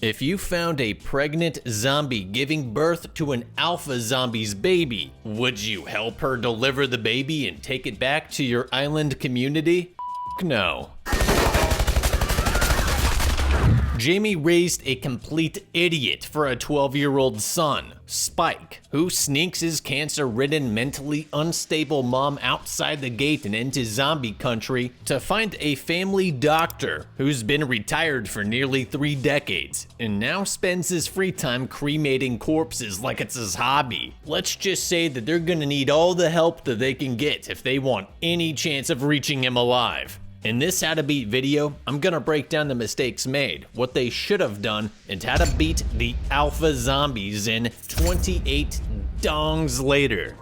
If you found a pregnant zombie giving birth to an alpha zombie's baby, would you help her deliver the baby and take it back to your island community? No. Jamie raised a complete idiot for a 12-year-old son, Spike, who sneaks his cancer-ridden, mentally unstable mom outside the gate and into zombie country to find a family doctor who's been retired for nearly 3 decades and now spends his free time cremating corpses like it's his hobby. Let's just say that they're gonna need all the help that they can get if they want any chance of reaching him alive. In this How to Beat video, I'm gonna break down the mistakes made, what they should have done, and how to beat the alpha zombies in 28 dongs later.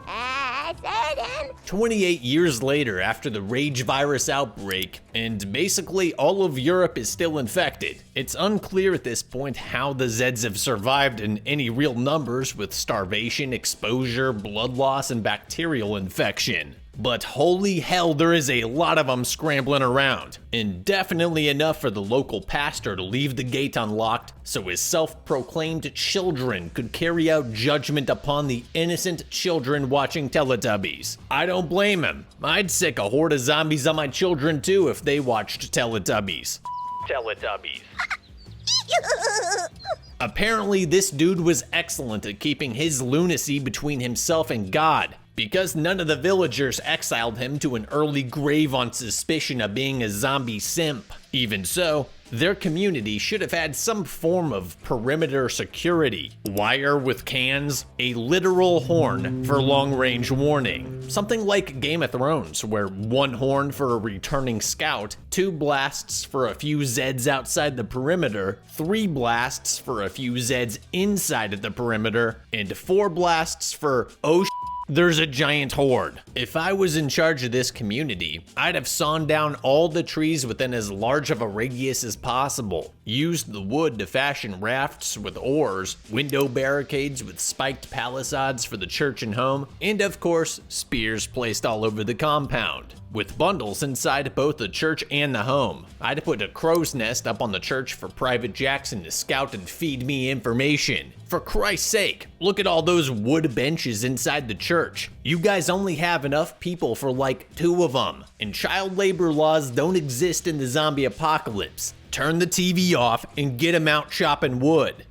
28 years later after the rage virus outbreak, and basically all of Europe is still infected. It's unclear at this point how the Zeds have survived in any real numbers with starvation, exposure, blood loss, and bacterial infection. But holy hell, there is a lot of them scrambling around, and definitely enough for the local pastor to leave the gate unlocked so his self-proclaimed children could carry out judgment upon the innocent children watching Teletubbies. I don't blame him. I'd sick a horde of zombies on my children too if they watched Teletubbies. Teletubbies. Apparently, this dude was excellent at keeping his lunacy between himself and God, because none of the villagers exiled him to an early grave on suspicion of being a zombie simp. Even so, their community should have had some form of perimeter security. Wire with cans, a literal horn for long-range warning. Something like Game of Thrones, where 1 horn for a returning scout, 2 blasts for a few Zeds outside the perimeter, 3 blasts for a few Zeds inside of the perimeter, and 4 blasts for oh there's a giant horde. If I was in charge of this community, I'd have sawn down all the trees within as large of a radius as possible, used the wood to fashion rafts with oars, window barricades with spiked palisades for the church and home, and of course, spears placed all over the compound, with bundles inside both the church and the home. I'd put a crow's nest up on the church for Private Jackson to scout and feed me information. For Christ's sake, look at all those wood benches inside the church. You guys only have enough people for like 2 of them, and child labor laws don't exist in the zombie apocalypse. Turn the TV off and get 'em out chopping wood.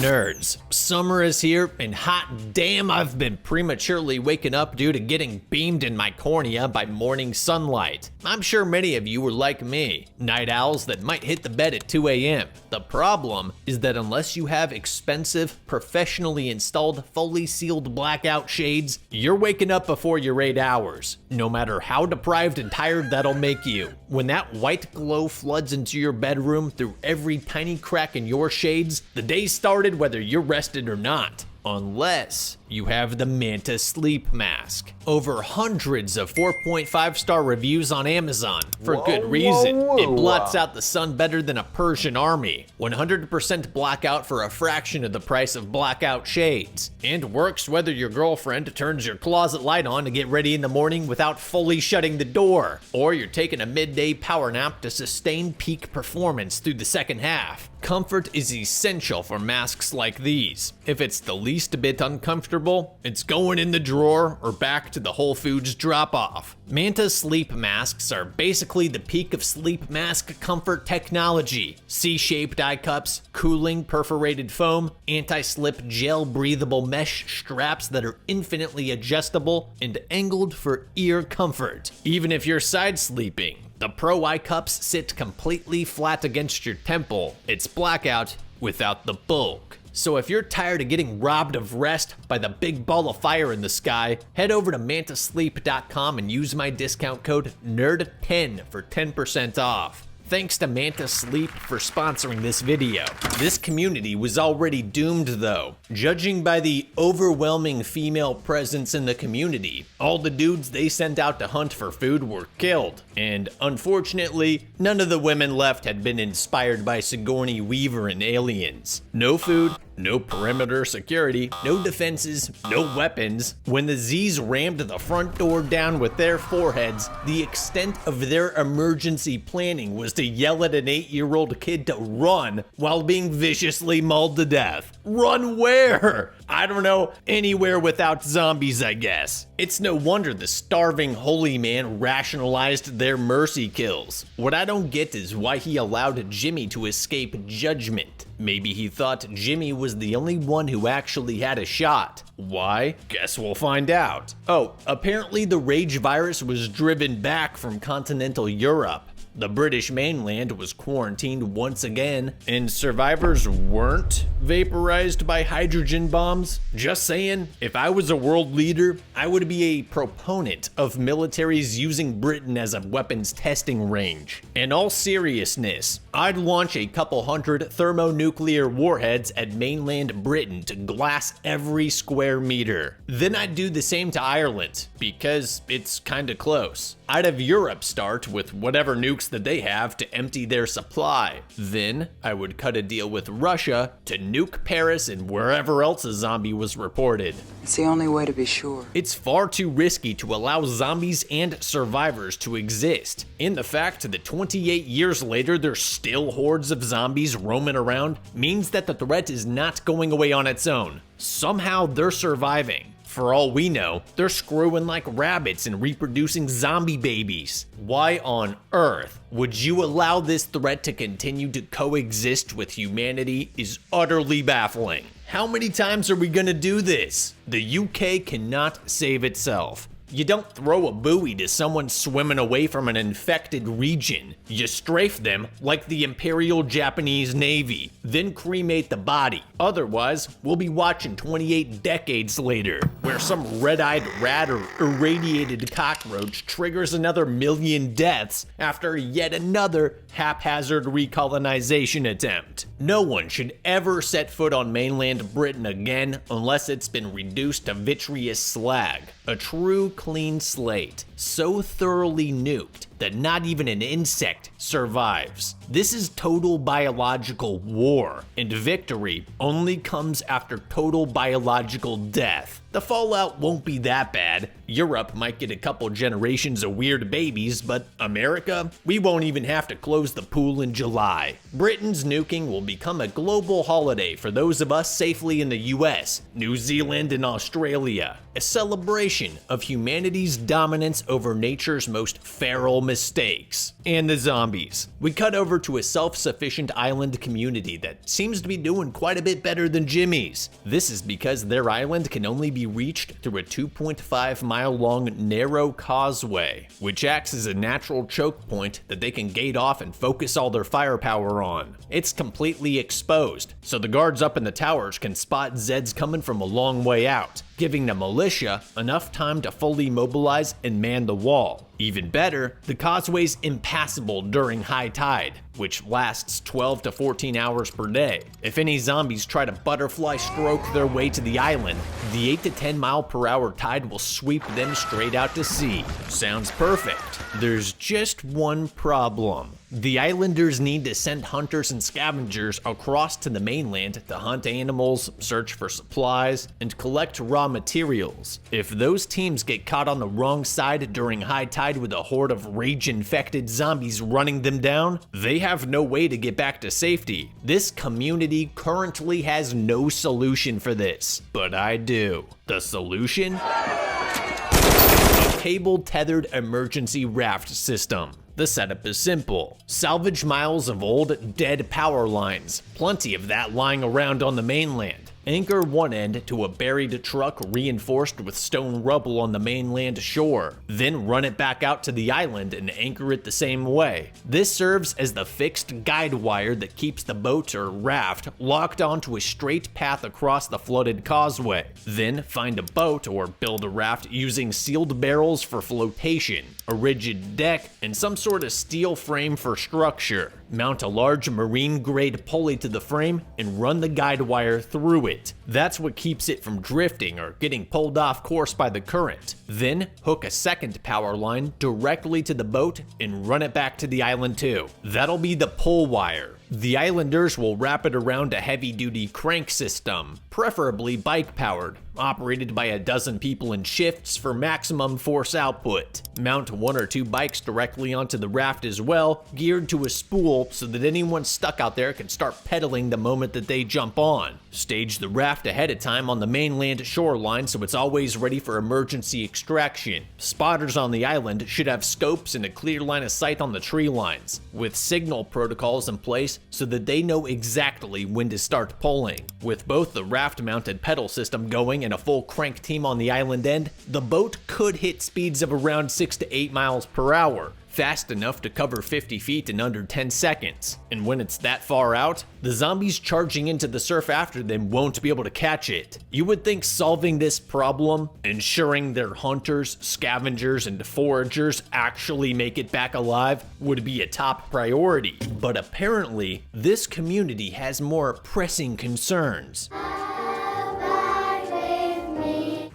Nerds, summer is here, and hot damn, I've been prematurely waking up due to getting beamed in my cornea by morning sunlight. I'm sure many of you are like me, night owls that might hit the bed at 2 a.m. The problem is that unless you have expensive, professionally installed, fully sealed blackout shades, you're waking up before your 8 hours, no matter how deprived and tired that'll make you. When that white glow floods into your bedroom through every tiny crack in your shades, the day's started whether you're rested or not. Unless you have the Manta Sleep Mask. Over hundreds of 4.5-star reviews on Amazon, for good reason. It blots out the sun better than a Persian army. 100% blackout for a fraction of the price of blackout shades. And works whether your girlfriend turns your closet light on to get ready in the morning without fully shutting the door, or you're taking a midday power nap to sustain peak performance through the second half. Comfort is essential for masks like these. If it's the least bit uncomfortable, it's going in the drawer or back to the Whole Foods drop-off. Manta sleep masks are basically the peak of sleep mask comfort technology. C-shaped eye cups, cooling perforated foam, anti-slip gel breathable mesh straps that are infinitely adjustable and angled for ear comfort. Even if you're side sleeping, the Pro Eye Cups sit completely flat against your temple. It's blackout without the bulk. So if you're tired of getting robbed of rest by the big ball of fire in the sky, head over to mantasleep.com and use my discount code NERD10 for 10% off. Thanks to Manta Sleep for sponsoring this video. This community was already doomed though. Judging by the overwhelming female presence in the community, all the dudes they sent out to hunt for food were killed. And unfortunately, none of the women left had been inspired by Sigourney Weaver and Aliens. No food, no perimeter security, no defenses, no weapons. When the Z's rammed the front door down with their foreheads, the extent of their emergency planning was to yell at an 8-year-old kid to run while being viciously mauled to death. Run where? I don't know, anywhere without zombies, I guess. It's no wonder the starving holy man rationalized their mercy kills. What I don't get is why he allowed Jimmy to escape judgment. Maybe he thought Jimmy was the only one who actually had a shot. Why? Guess we'll find out. Oh, apparently the rage virus was driven back from continental Europe. The British mainland was quarantined once again, and survivors weren't vaporized by hydrogen bombs. Just saying, if I was a world leader, I would be a proponent of militaries using Britain as a weapons testing range. In all seriousness, I'd launch a couple hundred thermonuclear warheads at mainland Britain to glass every square meter. Then I'd do the same to Ireland, because it's kinda close. I'd have Europe start with whatever nukes that they have to empty their supply. Then I would cut a deal with Russia to nuke Paris and wherever else a zombie was reported. It's the only way to be sure. It's far too risky to allow zombies and survivors to exist. And the fact that 28 years later there's still hordes of zombies roaming around means that the threat is not going away on its own. Somehow they're surviving. For all we know, they're screwing like rabbits and reproducing zombie babies. Why on earth would you allow this threat to continue to coexist with humanity is utterly baffling. How many times are we gonna do this? The UK cannot save itself. You don't throw a buoy to someone swimming away from an infected region. You strafe them like the Imperial Japanese Navy, then cremate the body. Otherwise, we'll be watching 28 decades later, where some red-eyed rat or irradiated cockroach triggers another million deaths after yet another haphazard recolonization attempt. No one should ever set foot on mainland Britain again unless it's been reduced to vitreous slag. A true clean slate, so thoroughly nuked that not even an insect survives. This is total biological war, and victory only comes after total biological death. The fallout won't be that bad. Europe might get a couple generations of weird babies, but America? We won't even have to close the pool in July. Britain's nuking will become a global holiday for those of us safely in the US, New Zealand, and Australia. A celebration of humanity's dominance over nature's most feral mistakes. And the zombies. We cut over to a self-sufficient island community that seems to be doing quite a bit better than Jimmy's. This is because their island can only be reached through a 2.5-mile-long narrow causeway, which acts as a natural choke point that they can gate off and focus all their firepower on. It's completely exposed, so the guards up in the towers can spot Zeds coming from a long way out, giving the militia enough time to fully mobilize and man the wall. Even better, the causeway's impassable during high tide, which lasts 12 to 14 hours per day. If any zombies try to butterfly stroke their way to the island, the 8 to 10 mile per hour tide will sweep them straight out to sea. Sounds perfect. There's just one problem. The islanders need to send hunters and scavengers across to the mainland to hunt animals, search for supplies, and collect raw materials. If those teams get caught on the wrong side during high tide with a horde of rage-infected zombies running them down, they have no way to get back to safety. This community currently has no solution for this, but I do. The solution? A cable-tethered emergency raft system. The setup is simple. Salvage miles of old, dead power lines, plenty of that lying around on the mainland. Anchor one end to a buried truck reinforced with stone rubble on the mainland shore, then run it back out to the island and anchor it the same way. This serves as the fixed guide wire that keeps the boat or raft locked onto a straight path across the flooded causeway. Then find a boat or build a raft using sealed barrels for flotation, a rigid deck, and some sort of steel frame for structure. mount a large marine-grade pulley to the frame, and run the guide wire through it. That's what keeps it from drifting or getting pulled off course by the current. Then, hook a second power line directly to the boat and run it back to the island too. That'll be the pull wire. The islanders will wrap it around a heavy-duty crank system, preferably bike-powered, operated by a dozen people in shifts for maximum force output. Mount 1 or 2 bikes directly onto the raft as well, geared to a spool so that anyone stuck out there can start pedaling the moment that they jump on. Stage the raft ahead of time on the mainland shoreline so it's always ready for emergency extraction. Spotters on the island should have scopes and a clear line of sight on the tree lines, with signal protocols in place so that they know exactly when to start pulling. With both the raft-mounted pedal system going and a full crank team on the island end, the boat could hit speeds of around 6 to 8 miles per hour, fast enough to cover 50 feet in under 10 seconds. And when it's that far out, the zombies charging into the surf after them won't be able to catch it. You would think solving this problem, ensuring their hunters, scavengers, and foragers actually make it back alive, would be a top priority. But apparently, this community has more pressing concerns.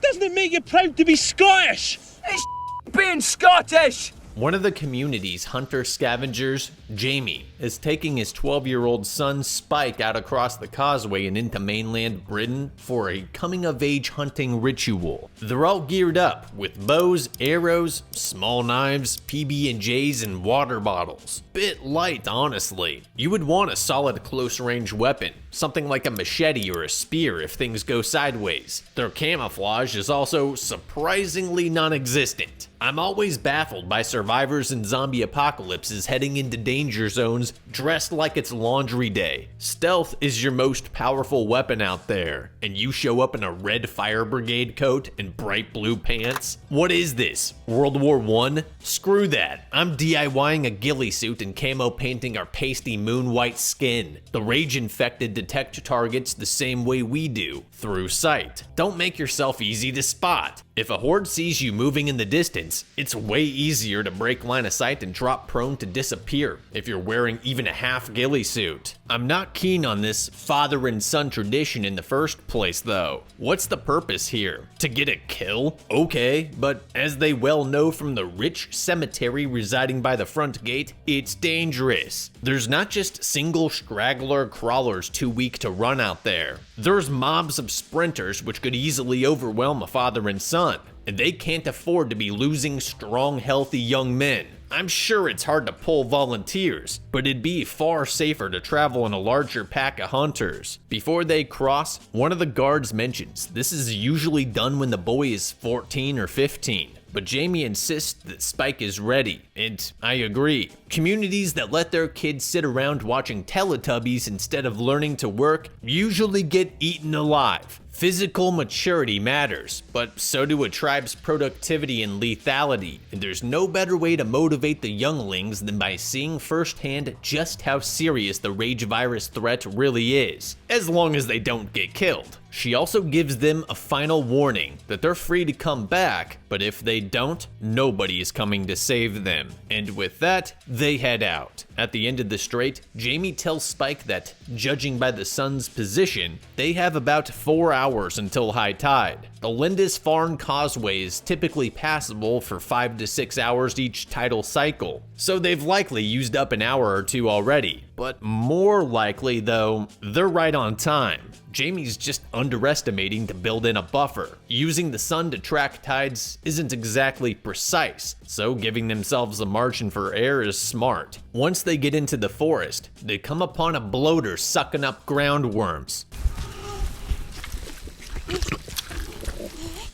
Doesn't it make you proud to be Scottish? It's being Scottish! One of the community's hunter-scavengers, Jamie, is taking his 12-year-old son Spike out across the causeway and into mainland Britain for a coming-of-age hunting ritual. They're all geared up with bows, arrows, small knives, PB&Js, and water bottles. Bit light, honestly. You would want a solid close-range weapon, something like a machete or a spear if things go sideways. Their camouflage is also surprisingly non-existent. I'm always baffled by survivors in zombie apocalypses heading into danger zones dressed like it's laundry day. Stealth is your most powerful weapon out there, and you show up in a red fire brigade coat and bright blue pants? What is this, World War I? Screw that. I'm DIYing a ghillie suit and camo painting our pasty moon white skin. The rage-infected detect targets the same way we do, through sight. Don't make yourself easy to spot. If a horde sees you moving in the distance, it's way easier to break line of sight and drop prone to disappear if you're wearing even a half ghillie suit. I'm not keen on this father and son tradition in the first place though. What's the purpose here? To get a kill? Okay, but as they well know from the rich cemetery residing by the front gate, it's dangerous. There's not just single straggler crawlers too weak to run out there. There's mobs of sprinters which could easily overwhelm a father and son, and they can't afford to be losing strong, healthy young men. I'm sure it's hard to pull volunteers, but it'd be far safer to travel in a larger pack of hunters. Before they cross, one of the guards mentions this is usually done when the boy is 14 or 15. But Jamie insists that Spike is ready, and I agree. Communities that let their kids sit around watching Teletubbies instead of learning to work usually get eaten alive. Physical maturity matters, but so do a tribe's productivity and lethality, and there's no better way to motivate the younglings than by seeing firsthand just how serious the rage virus threat really is, as long as they don't get killed. She also gives them a final warning that they're free to come back, but if they don't, nobody is coming to save them. And with that, they head out. At the end of the strait, Jamie tells Spike that, judging by the sun's position, they have about 4 hours until high tide. The Lindisfarne Causeway is typically passable for 5 to 6 hours each tidal cycle, so they've likely used up an hour or two already. But more likely though, they're right on time. Jamie's just underestimating to build in a buffer. Using the sun to track tides isn't exactly precise, so giving themselves a margin for error is smart. Once they get into the forest, they come upon a bloater sucking up ground worms.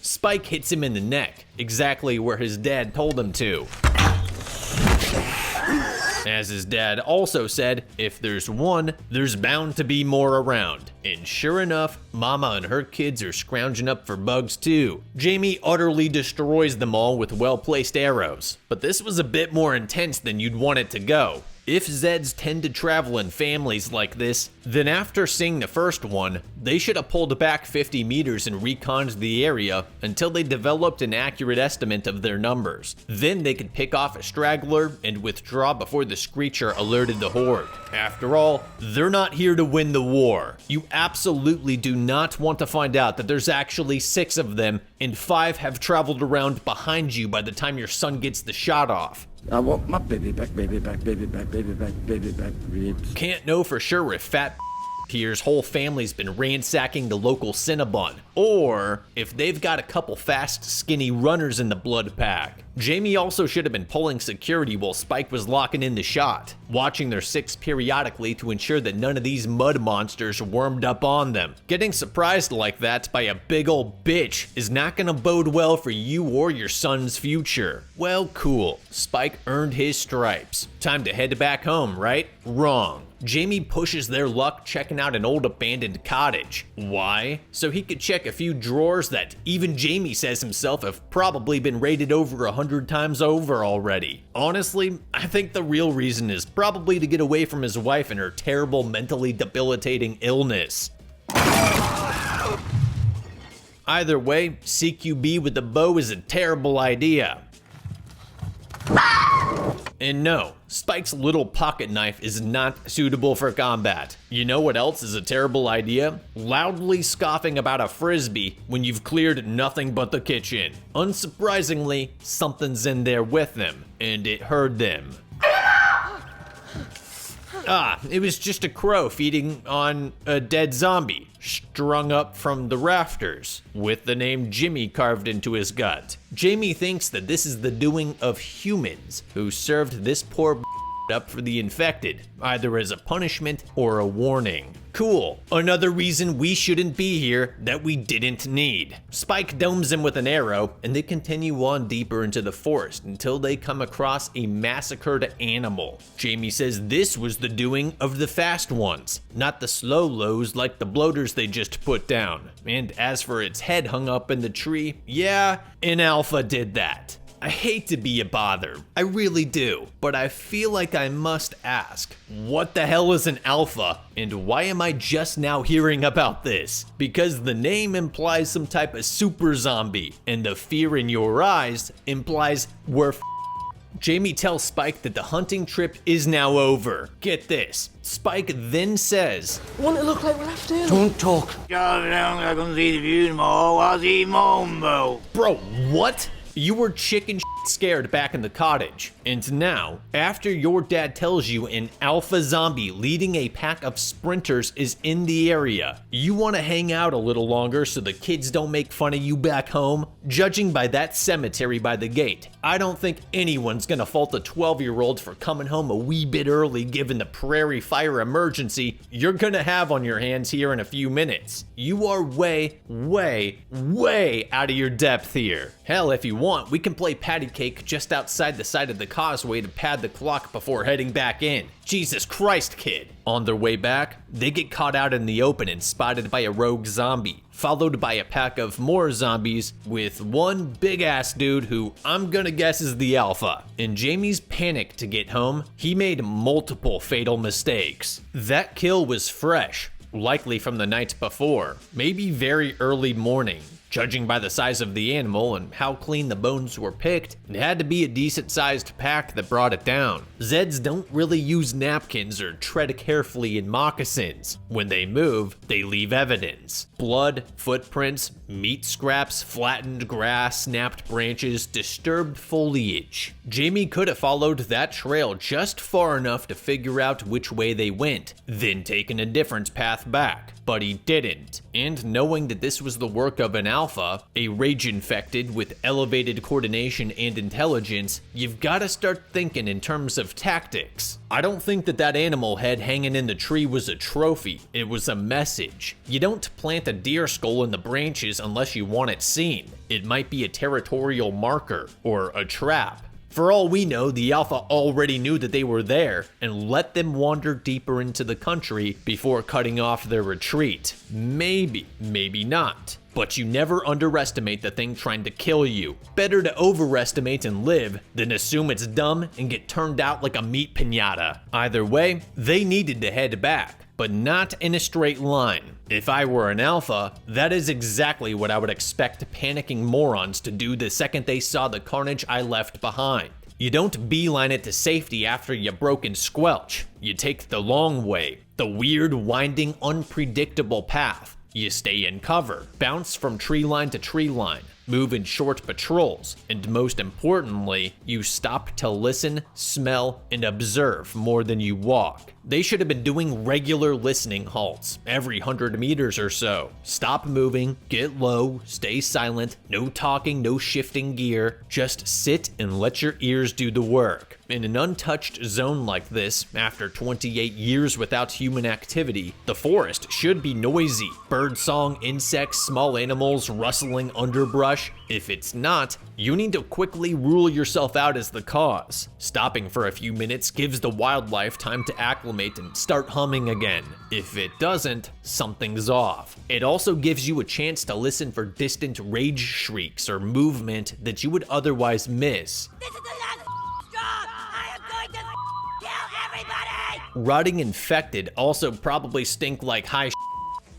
Spike hits him in the neck, exactly where his dad told him to. As his dad also said, if there's one, there's bound to be more around. And sure enough, Mama and her kids are scrounging up for bugs too. Jamie utterly destroys them all with well-placed arrows. But this was a bit more intense than you'd want it to go. If Zeds tend to travel in families like this, Then after seeing the first one, they should have pulled back 50 meters and reconned the area until they developed an accurate estimate of their numbers. Then they could pick off a straggler and withdraw before the Screecher alerted the horde. After all, they're not here to win the war. You absolutely do not want to find out that there's actually 6 of them and 5 have traveled around behind you by the time your son gets the shot off. I want my baby back, baby back, baby back, baby back, baby back ribs. Can't know for sure if Fat here's whole family's been ransacking the local Cinnabon, or if they've got a couple fast, skinny runners in the blood pack. Jamie also should have been pulling security while Spike was locking in the shot, watching their 6 periodically to ensure that none of these mud monsters warmed up on them. Getting surprised like that by a big ol' bitch is not gonna bode well for you or your son's future. Well, cool. Spike earned his stripes. Time to head back home, right? Wrong. Jamie pushes their luck checking out an old abandoned cottage. Why? So he could check a few drawers that even Jamie says himself have probably been raided over 100 times over already. Honestly, I think the real reason is probably to get away from his wife and her terrible mentally debilitating illness. Either way, CQB with the bow is a terrible idea. And no, Spike's little pocket knife is not suitable for combat. You know what else is a terrible idea? Loudly scoffing about a frisbee when you've cleared nothing but the kitchen. Unsurprisingly, something's in there with them, and it heard them. It was just a crow feeding on a dead zombie, strung up from the rafters, with the name Jimmy carved into his gut. Jamie thinks that this is the doing of humans who served this poor up for the infected, either as a punishment or a warning. Cool. Another reason we shouldn't be here that we didn't need. Spike domes him with an arrow, and they continue on deeper into the forest until they come across a massacred animal. Jamie says this was the doing of the fast ones, not the slow lows like the bloaters they just put down. And as for its head hung up in the tree, yeah, an alpha did that. I hate to be a bother, I really do, but I feel like I must ask, what the hell is an alpha, and why am I just now hearing about this? Because the name implies some type of super zombie, and the fear in your eyes implies we're Jamie tells Spike that the hunting trip is now over. Get this, Spike then says, Want it to look like we're left in? Don't talk. I can see the view more. What's he mumbo? Bro, what? You were chicken scared back in the cottage, and now, after your dad tells you an alpha zombie leading a pack of sprinters is in the area, you want to hang out a little longer so the kids don't make fun of you back home? Judging by that cemetery by the gate, I don't think anyone's gonna fault a 12-year-old for coming home a wee bit early given the prairie fire emergency you're gonna have on your hands here in a few minutes. You are way, way, way out of your depth here. Hell, if you want, we can play patty cake just outside the side of the causeway to pad the clock before heading back in. Jesus Christ, kid. On their way back, they get caught out in the open and spotted by a rogue zombie, followed by a pack of more zombies with one big ass dude who I'm gonna guess is the alpha. In Jamie's panic to get home, he made multiple fatal mistakes. That kill was fresh, likely from the night before, maybe very early morning. Judging by the size of the animal and how clean the bones were picked, it had to be a decent-sized pack that brought it down. Zeds don't really use napkins or tread carefully in moccasins. When they move, they leave evidence. Blood, footprints, meat scraps, flattened grass, snapped branches, disturbed foliage. Jamie could have followed that trail just far enough to figure out which way they went, then taken a different path back. But he didn't. And knowing that this was the work of an alpha, a rage infected with elevated coordination and intelligence, you've gotta start thinking in terms of tactics. I don't think that animal head hanging in the tree was a trophy, it was a message. You don't plant a deer skull in the branches unless you want it seen. It might be a territorial marker, or a trap. For all we know, the alpha already knew that they were there and let them wander deeper into the country before cutting off their retreat. Maybe, maybe not. But you never underestimate the thing trying to kill you. Better to overestimate and live than assume it's dumb and get turned out like a meat piñata. Either way, they needed to head back. but not in a straight line. If I were an alpha, that is exactly what I would expect panicking morons to do the second they saw the carnage I left behind. You don't beeline it to safety after you broke and squelch. You take the long way, the weird, winding, unpredictable path. You stay in cover, bounce from tree line to tree line, move in short patrols, and most importantly, you stop to listen, smell, and observe more than you walk. They should have been doing regular listening halts, every 100 meters or so. Stop moving, get low, stay silent, no talking, no shifting gear, just sit and let your ears do the work. In an untouched zone like this, after 28 years without human activity, the forest should be noisy. Birdsong, insects, small animals, rustling underbrush. If it's not, you need to quickly rule yourself out as the cause. Stopping for a few minutes gives the wildlife time to acclimate and start humming again. If it doesn't, something's off. It also gives you a chance to listen for distant rage shrieks or movement that you would otherwise miss. This is the last straw! I am going to kill everybody! Rotting infected also probably stink like high.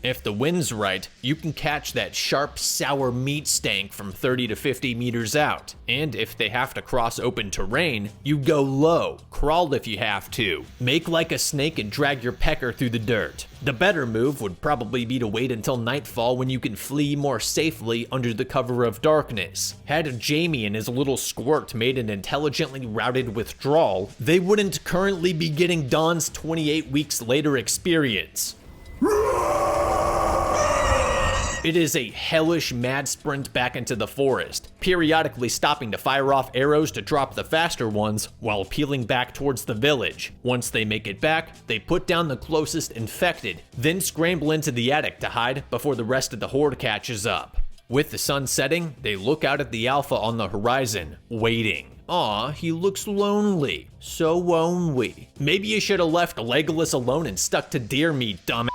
If the wind's right, you can catch that sharp, sour meat stank from 30 to 50 meters out. And if they have to cross open terrain, you go low, crawl if you have to. Make like a snake and drag your pecker through the dirt. The better move would probably be to wait until nightfall when you can flee more safely under the cover of darkness. Had Jamie and his little squirt made an intelligently routed withdrawal, they wouldn't currently be getting Dawn's 28 weeks later experience. It is a hellish mad sprint back into the forest, periodically stopping to fire off arrows to drop the faster ones while peeling back towards the village. Once they make it back, they put down the closest infected, then scramble into the attic to hide before the rest of the horde catches up. With the sun setting, they look out at the Alpha on the horizon, waiting. Aw, he looks lonely. So lonely. Maybe you should have left Legolas alone and stuck to deer meat, dumbass.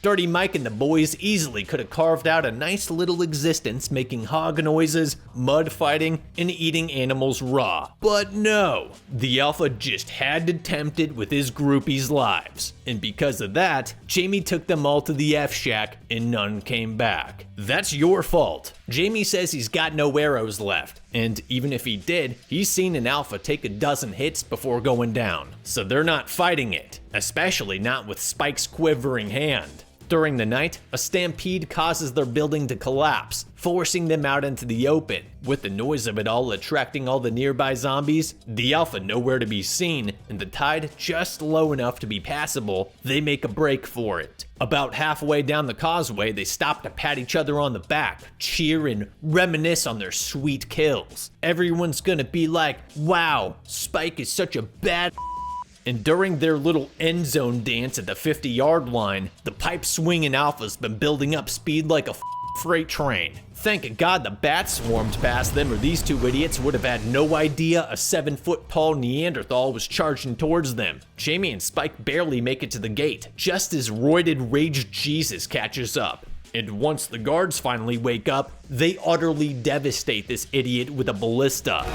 Dirty Mike and the boys easily could have carved out a nice little existence making hog noises, mud fighting, and eating animals raw. But no, the Alpha just had to tempt it with his groupies' lives. And because of that, Jamie took them all to the F-Shack and none came back. That's your fault. Jamie says he's got no arrows left, and even if he did, he's seen an Alpha take a dozen hits before going down. So they're not fighting it, especially not with Spike's quivering hand. During the night, a stampede causes their building to collapse, forcing them out into the open. With the noise of it all attracting all the nearby zombies, the Alpha nowhere to be seen, and the tide just low enough to be passable, they make a break for it. About halfway down the causeway, they stop to pat each other on the back, cheer, and reminisce on their sweet kills. Everyone's gonna be like, wow, Spike is such a bad. And during their little end zone dance at the 50-yard line, the pipe swinging Alpha's been building up speed like a freight train. Thank God the bats swarmed past them, or these two idiots would have had no idea a 7-foot-tall Neanderthal was charging towards them. Jamie and Spike barely make it to the gate, just as roided Rage Jesus catches up. And once the guards finally wake up, they utterly devastate this idiot with a ballista.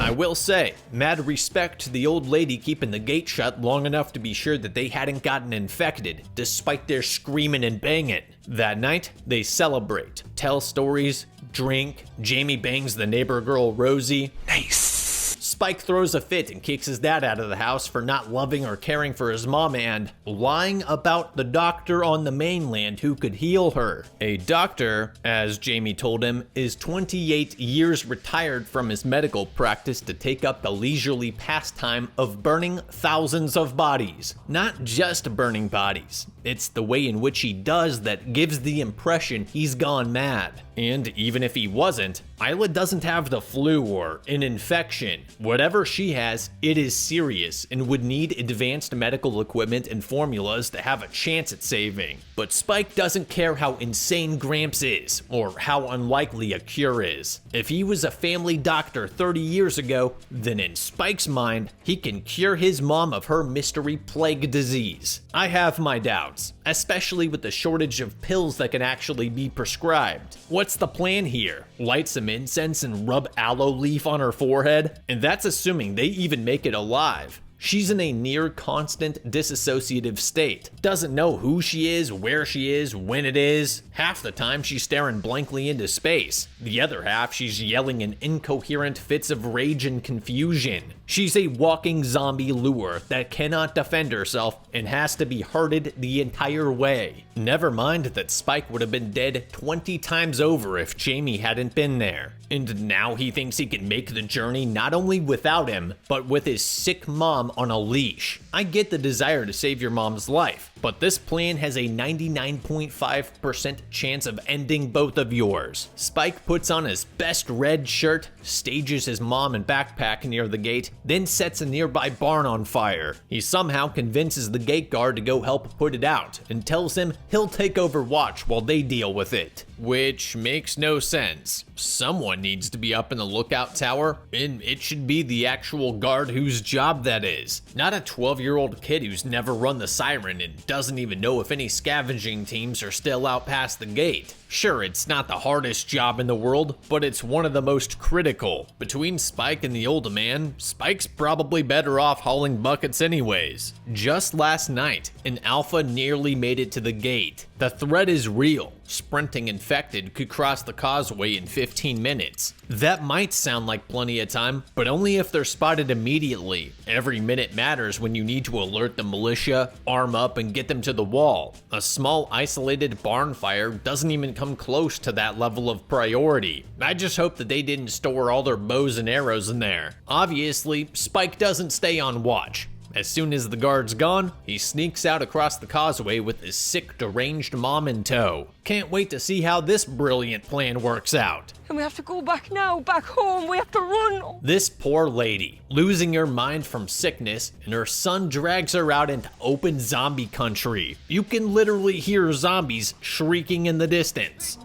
I will say, mad respect to the old lady keeping the gate shut long enough to be sure that they hadn't gotten infected, despite their screaming and banging. That night, they celebrate, tell stories, drink. Jamie bangs the neighbor girl Rosie. Nice. Spike throws a fit and kicks his dad out of the house for not loving or caring for his mom and lying about the doctor on the mainland who could heal her. A doctor, as Jamie told him, is 28 years retired from his medical practice to take up the leisurely pastime of burning thousands of bodies. Not just burning bodies. It's the way in which he does that gives the impression he's gone mad. And even if he wasn't, Isla doesn't have the flu or an infection. Whatever she has, it is serious and would need advanced medical equipment and formulas to have a chance at saving. But Spike doesn't care how insane Gramps is, or how unlikely a cure is. If he was a family doctor 30 years ago, then in Spike's mind, he can cure his mom of her mystery plague disease. I have my doubts, especially with the shortage of pills that can actually be prescribed. What's the plan here? Light some incense and rub aloe leaf on her forehead? And that's assuming they even make it alive. She's in a near constant dissociative state. Doesn't know who she is, where she is, when it is. Half the time she's staring blankly into space. The other half she's yelling in incoherent fits of rage and confusion. She's a walking zombie lure that cannot defend herself and has to be herded the entire way. Never mind that Spike would have been dead 20 times over if Jamie hadn't been there. And now he thinks he can make the journey not only without him, but with his sick mom on a leash. I get the desire to save your mom's life, but this plan has a 99.5% chance of ending both of yours. Spike puts on his best red shirt, stages his mom and backpack near the gate, then sets a nearby barn on fire. He somehow convinces the gate guard to go help put it out, and tells him he'll take over watch while they deal with it. Which makes no sense. Someone needs to be up in the lookout tower, and it should be the actual guard whose job that is. Not a 12-year-old kid who's never run the siren and doesn't even know if any scavenging teams are still out past the gate. Sure, it's not the hardest job in the world, but it's one of the most critical. Between Spike and the old man, Spike's probably better off hauling buckets anyways. Just last night, an alpha nearly made it to the gate. The threat is real. Sprinting infected could cross the causeway in 15 minutes. That might sound like plenty of time, but only if they're spotted immediately. Every minute matters when you need to alert the militia, arm up, and get them to the wall. A small isolated barn fire doesn't even come close to that level of priority. I just hope that they didn't store all their bows and arrows in there. Obviously, Spike doesn't stay on watch. As soon as the guard's gone, he sneaks out across the causeway with his sick, deranged mom in tow. Can't wait to see how this brilliant plan works out. And we have to go back now, back home. We have to run. This poor lady, losing her mind from sickness, and her son drags her out into open zombie country. You can literally hear zombies shrieking in the distance.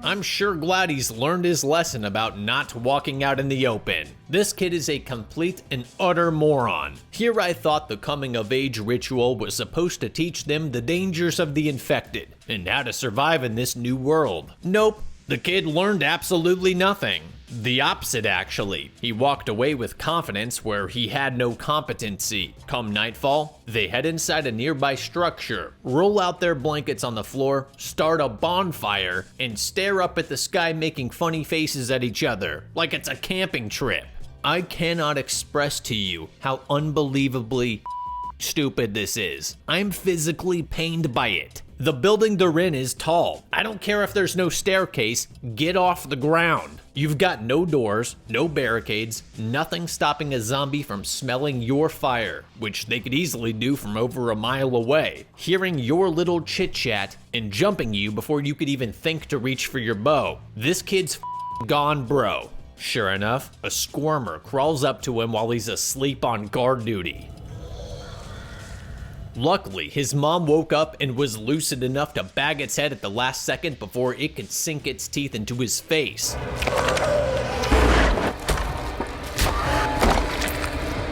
I'm sure glad he's learned his lesson about not walking out in the open. This kid is a complete and utter moron. Here I thought the coming of age ritual was supposed to teach them the dangers of the infected and how to survive in this new world. Nope, the kid learned absolutely nothing. The opposite, actually. He walked away with confidence where he had no competency. Come nightfall, they head inside a nearby structure, roll out their blankets on the floor, start a bonfire, and stare up at the sky making funny faces at each other, like it's a camping trip. I cannot express to you how unbelievably stupid this is. I'm physically pained by it. The building they're in is tall. I don't care if there's no staircase, get off the ground. You've got no doors, no barricades, nothing stopping a zombie from smelling your fire, which they could easily do from over a mile away, hearing your little chit-chat, and jumping you before you could even think to reach for your bow. This kid's gone, bro. Sure enough, a squirmer crawls up to him while he's asleep on guard duty. Luckily, his mom woke up and was lucid enough to bag its head at the last second before it could sink its teeth into his face.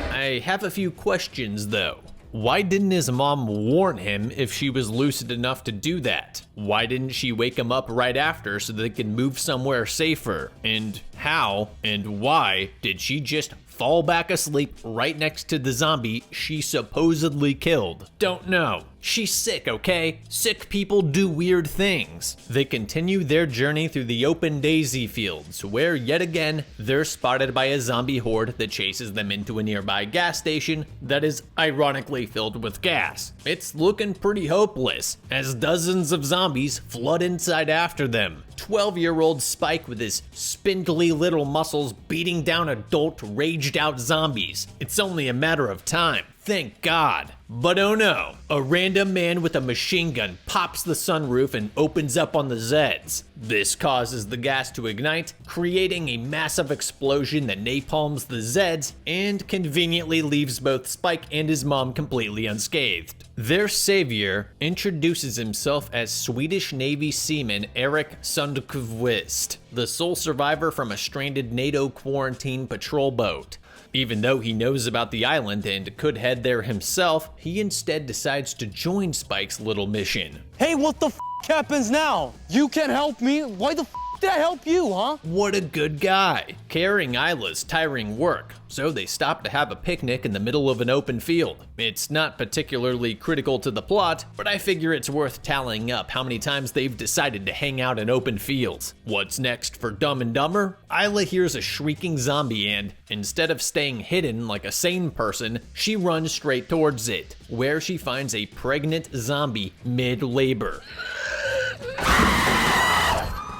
I have a few questions though. Why didn't his mom warn him if she was lucid enough to do that? Why didn't she wake him up right after so they could move somewhere safer? And how and why did she just fall back asleep right next to the zombie she supposedly killed? Don't know. She's sick, okay? Sick people do weird things. They continue their journey through the open daisy fields, where yet again, they're spotted by a zombie horde that chases them into a nearby gas station that is ironically filled with gas. It's looking pretty hopeless, as dozens of zombies flood inside after them. 12-year-old Spike with his spindly little muscles beating down adult, raged-out zombies. It's only a matter of time. Thank God. But oh no, a random man with a machine gun pops the sunroof and opens up on the Zeds. This causes the gas to ignite, creating a massive explosion that napalms the Zeds and conveniently leaves both Spike and his mom completely unscathed. Their savior introduces himself as Swedish Navy seaman Erik Sundqvist, the sole survivor from a stranded NATO quarantine patrol boat. Even though he knows about the island and could head there himself, he instead decides to join Spike's little mission. Hey, what the f happens now? You can help me? Why the f that help you, huh? What a good guy. Carrying Isla's tiring work, so they stop to have a picnic in the middle of an open field. It's not particularly critical to the plot, but I figure it's worth tallying up how many times they've decided to hang out in open fields. What's next for Dumb and Dumber? Isla hears a shrieking zombie and, instead of staying hidden like a sane person, she runs straight towards it, where she finds a pregnant zombie mid-labor.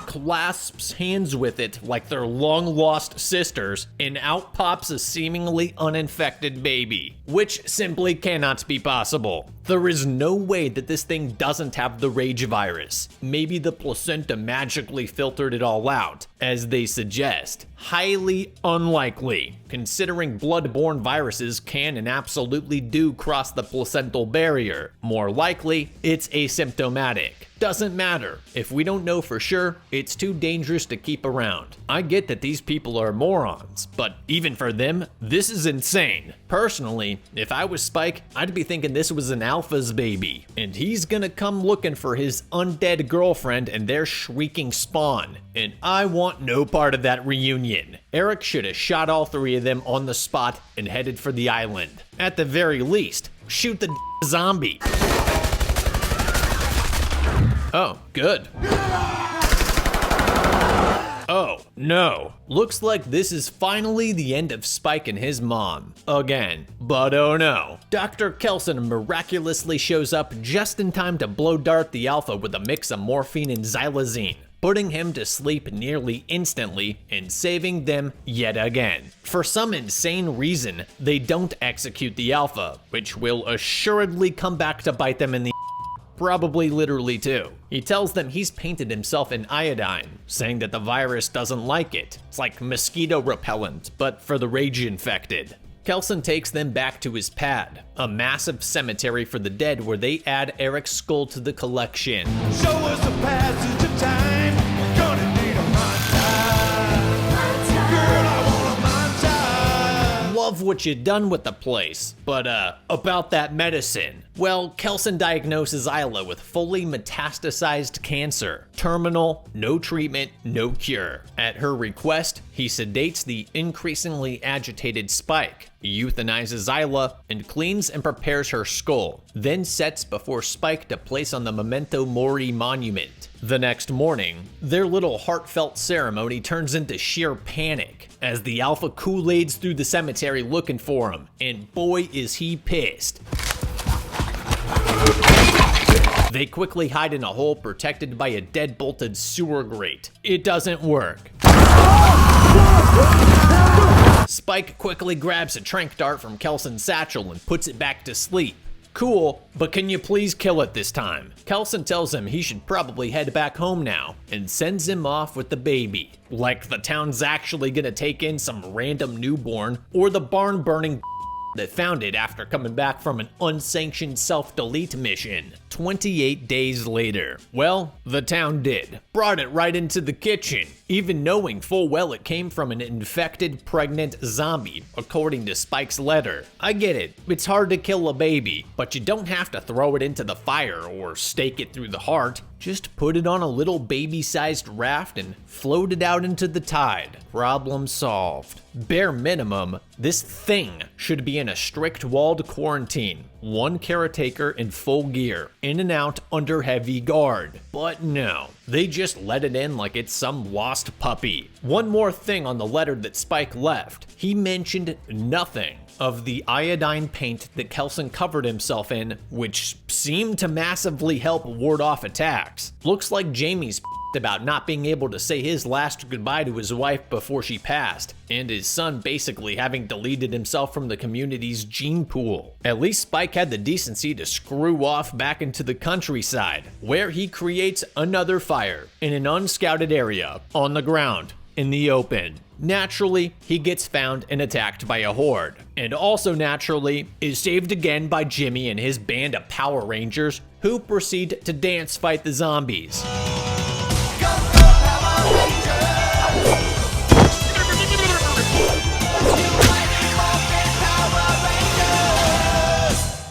Clasps hands with it like they're long-lost sisters, and out pops a seemingly uninfected baby, which simply cannot be possible. There is no way that this thing doesn't have the rage virus. Maybe the placenta magically filtered it all out, as they suggest. Highly unlikely, considering blood-borne viruses can and absolutely do cross the placental barrier. More likely, it's asymptomatic. Doesn't matter. If we don't know for sure, it's too dangerous to keep around. I get that these people are morons, but even for them, this is insane. Personally, if I was Spike, I'd be thinking this was an alpha's baby, and he's gonna come looking for his undead girlfriend and their shrieking spawn, and I want no part of that reunion. Eric should have shot all three of them on the spot and headed for the island. At the very least, shoot the zombie. Oh, good. Oh, no. Looks like this is finally the end of Spike and his mom. Again. But oh no. Dr. Kelson miraculously shows up just in time to blow dart the alpha with a mix of morphine and xylazine, putting him to sleep nearly instantly and saving them yet again. For some insane reason, they don't execute the alpha, which will assuredly come back to bite them in the probably literally too. He tells them he's painted himself in iodine, saying that the virus doesn't like it. It's like mosquito repellent, but for the rage infected. Kelson takes them back to his pad, a massive cemetery for the dead where they add Eric's skull to the collection. Show us the passage of time. We're gonna need a montage. Girl, I want a montage. Love what you done with the place, but about that medicine. Well, Kelson diagnoses Isla with fully metastasized cancer. Terminal, no treatment, no cure. At her request, he sedates the increasingly agitated Spike, euthanizes Isla, and cleans and prepares her skull, then sets before Spike to place on the Memento Mori monument. The next morning, their little heartfelt ceremony turns into sheer panic as the Alpha Kool-Aids through the cemetery looking for him, and boy is he pissed. They quickly hide in a hole protected by a dead-bolted sewer grate. It doesn't work. Spike quickly grabs a tranq dart from Kelson's satchel and puts it back to sleep. Cool, but can you please kill it this time? Kelson tells him he should probably head back home now and sends him off with the baby. Like the town's actually gonna take in some random newborn or the barn burning that found it after coming back from an unsanctioned self-delete mission. 28 days later. Well, the town did. Brought it right into the kitchen, even knowing full well it came from an infected pregnant zombie, according to Spike's letter. I get it, it's hard to kill a baby, but you don't have to throw it into the fire or stake it through the heart. Just put it on a little baby-sized raft and float it out into the tide. Problem solved. Bare minimum, this thing should be in a strict walled quarantine. One caretaker in full gear, in and out under heavy guard. But no, they just let it in like it's some lost puppy. One more thing on the letter that Spike left. He mentioned nothing of the iodine paint that Kelson covered himself in, which seemed to massively help ward off attacks. Looks like Jamie's about not being able to say his last goodbye to his wife before she passed, and his son basically having deleted himself from the community's gene pool. At least Spike had the decency to screw off back into the countryside, where he creates another fire in an unscouted area, on the ground, in the open. Naturally, he gets found and attacked by a horde, and also naturally is saved again by Jimmy and his band of Power Rangers, who proceed to dance fight the zombies.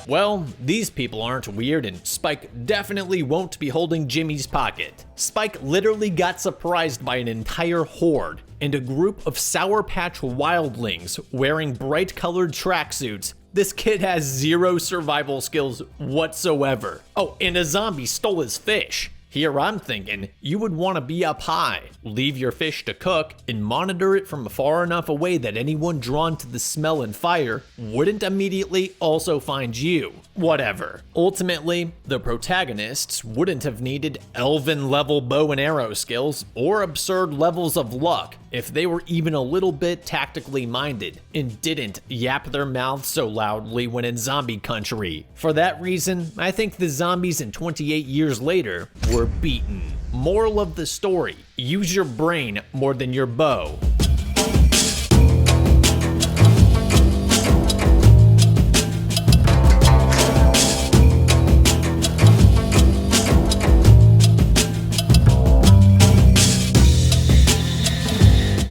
Well, these people aren't weird, and Spike definitely won't be holding Jimmy's pocket. Spike literally got surprised by an entire horde and a group of Sour Patch wildlings wearing bright colored tracksuits. This kid has zero survival skills whatsoever. Oh, and a zombie stole his fish. Here I'm thinking, you would want to be up high, leave your fish to cook, and monitor it from far enough away that anyone drawn to the smell and fire wouldn't immediately also find you. Whatever. Ultimately, the protagonists wouldn't have needed elven-level bow and arrow skills or absurd levels of luck if they were even a little bit tactically minded and didn't yap their mouths so loudly when in zombie country. For that reason, I think the zombies in 28 years later were beaten. Moral of the story, use your brain more than your bow.